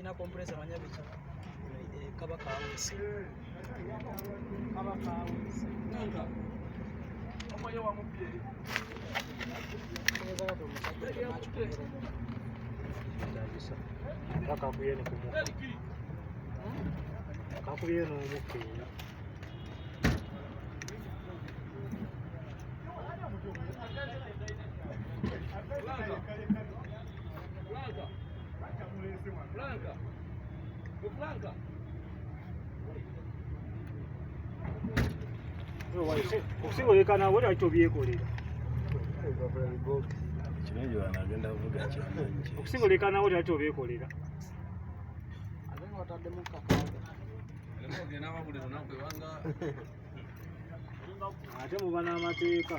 alina compressor manyabicha kaba kaawesi nanga omoyo wa mupye kaka kuyene kumuka kakuyene omuke Blanca. Okusigolekana wali akitobyekolera. Kino anagenda kuvuga kyamanyi. Okusigolekana wali akitobyekolera. Abenga wataddemu kakanga. Ngena wabulira nakwe wanga. Ate muba n'amateeka.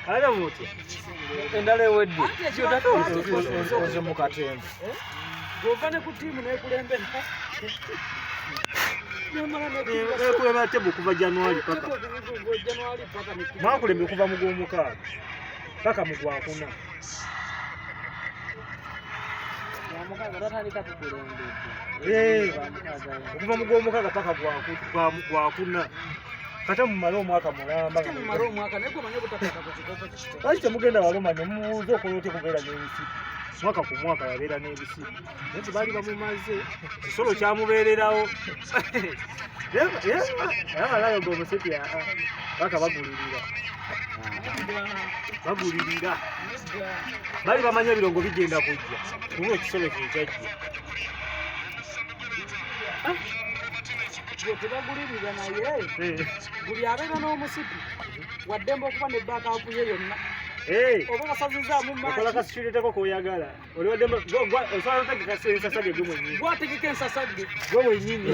Ale muti. Endala ewedde. Oze mu katembo. Govane ku tiimu n'ekulembera. Ekulembera tebo kuva January paka. Mwakulembe kuva mu gw'omukaaga paka mu gwakuna. Okuva mu gw'omukaaga paka gwakuna. Kata mumale omwaka mulamba. Mumale omwaka naye gwe manyi obutakwata ku kikopo kikito. Lwaki temugenda walumanya mubuuze okola otya kubeera n'ebisi. Mwaka ku mwaka yabeera n'ebisi. Naye tebaali bamumaze. Kisolo kyamubeererawo. Abalayo ng'omusepya paka bagulirira. Bagulirira. Bali bamanya ebirongo bigenda kujja. Kuba ekisolo kye kyajja. Tebagulirira naye buli abeera n'omusipi waddemba okuba nebbakaapu ye yonna oba basazizaamu maaki okola kasitulireteko koyagala oli waddemba osobola otegeka ensasage gwe mwennyini gwategeka ensasage gwe mwennyini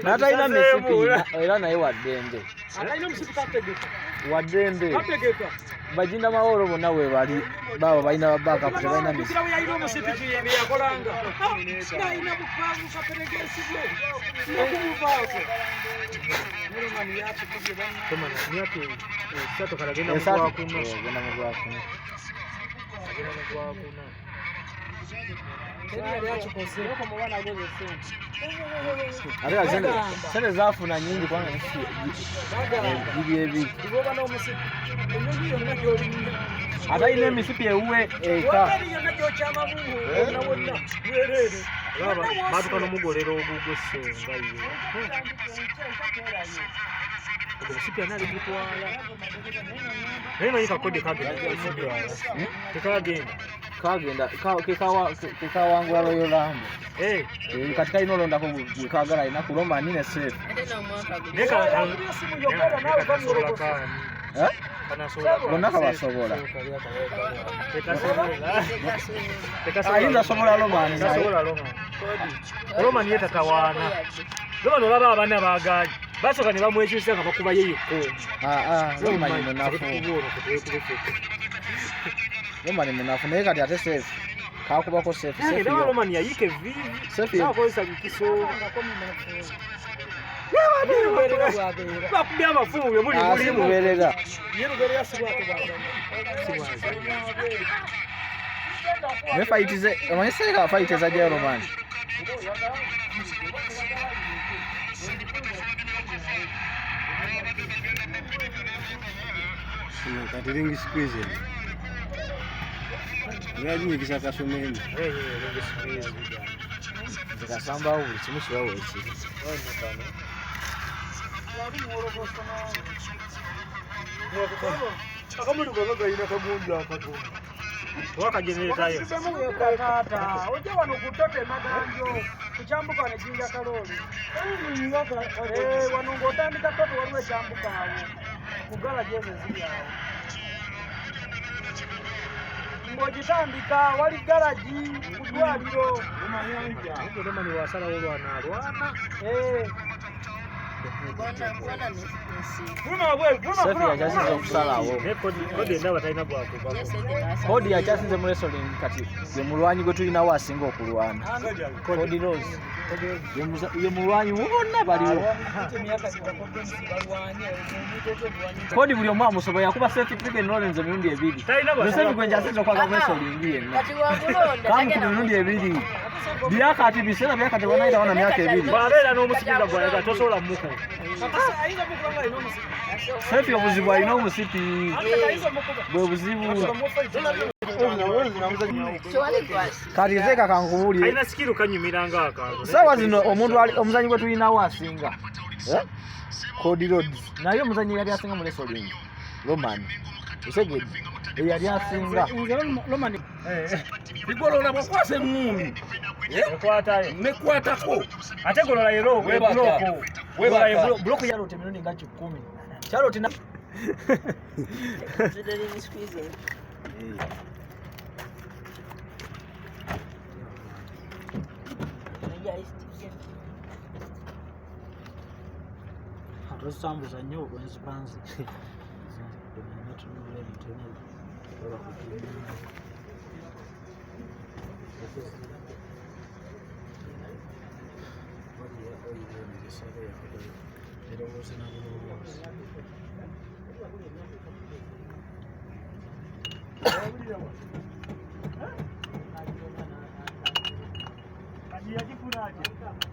n'atalina misipi era naye waddembe atalina omusipi kategeka waddembe kategeka bajinda mawolo bonna we bali baba balina babbakaapu tebalina misipi we yalina omusipi bye yakolanga nalina bukaabu kateregesibwe nokumuvaako mulumani yatukubye tomana myaka esatu kalagenda mugwakuna ate sente zafuna nyingi kubanga giri ebi atalina emisipi ewuwe eka batuka n'omugolero ogugwesenga ye omusipi ana aligutwala naye manyi kakode kagenda kekawangula loyolambo kati kalina olondako gwekagala alina ku Romani ne Sefu bonna kabasobola ayinza asobola Romani ye tatawaana Romani olaba abaana baagaanyi basooka ne bamwekyusa nga bakuba ye Romani munafu naye kati ate Sefu kakubako Sefu Romani yayiika evviivi nakozesa bikiso bakubye amafumu bye muberera ne fayitize amanyiseka fayitiza gya Romani kati ringi squeeze yajinyikisa kasomeni zikasambawo buli kimu kibawo ekiri akamuli gonna galina kagunju akatono wakajeneretayo ojja wano kutote maganjo kukyambuka wano ejjinja kalooli wano ng'otandika tote waliwo ekyambuka awo kugala jezo ziri awo ng'ogitandika wali galagi ku ddwaliro Romani wasalawo olwana alwana Sefu yakyasinze okusalawo kodi endaba talina gwakuvako kodi yakyasinze mu wrestling kati ye mulwanyi gwe tulinawo asinga okulwana kodi Rose ye mulwanyi wonna baliwo kodi buli omu amusobola yakuba certificate Lawrence emirundi ebiri Joseph Gwenja asinza kwaga kwesolingi yenna kamu ku mirundi ebiri byakati biseera byakati banaayitawo myaka ebiri bw'abeera n'omusipiza gwayaga tosobola mmuku sefi obuzibu alina omusipi bwe buzibu kati zeeka kankubuulire alina sikiru kanyumira ng'akantu saawa zino omuzanyi gwe tulinawo asinga Cody Rhodes naye omuzanyi yali asinga mu wrestling Roman osegedde eyali asinga bigolola bwakwasa eŋŋumi ekwatayo nekwatako ate golola yero buloko Charlotte emirundi nga 10 Charlotte na tosambuza nnyo olwensipansi yakifuna ate